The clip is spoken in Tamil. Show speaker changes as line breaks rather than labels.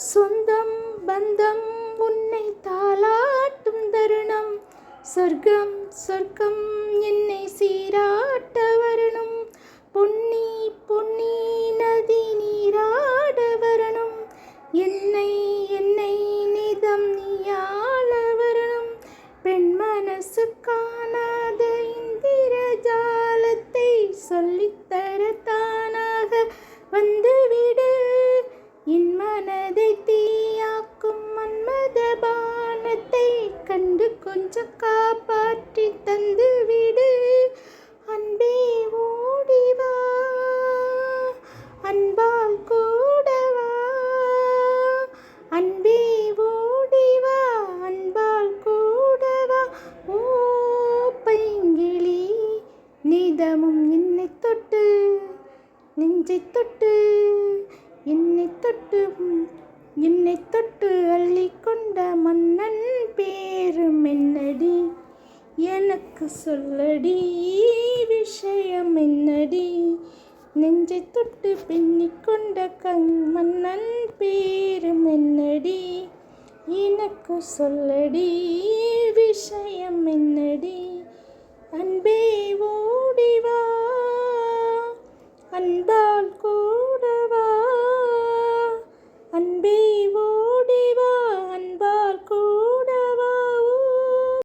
சொந்தம் பந்தம் உன்னை தாலாட்டும் தருணம், சொர்க்கம் சொர்க்கம் என்னை சீராட்ட வரணும், பொன்னி பொன்னி நதி நீராட வரணும், என்னை என்னை நிதம் நீயாள வரணும், பெண் மனசு காணாத இந்திர ஜாலத்தை சொல்லித்தர தானாக வந்துவிடு, என் மனதை தீயாக்கும் மன்மத பானத்தை கண்டு கொஞ்சம் காப்பாற்றி தந்துவிடு, அன்பே ஓடிவா அன்பால் கூடவா, அன்பே ஓடிவா அன்பால் கூடவா, ஓ பைங்கிளி நிதமும் என்னை தொட்டு நெஞ்சை தொட்டு என்னை தொட்டு அள்ளிக்கொண்ட மன்னன் பேரும் என்னடி, எனக்கு சொல்லடி விஷயம் என்னடி, நெஞ்சை தொட்டு பின்னிக்கொண்ட மன்னன் பேரும் என்னடி, எனக்கு சொல்லடி விஷயம் என்னடி, அன்பே ஓடிவா அன்பா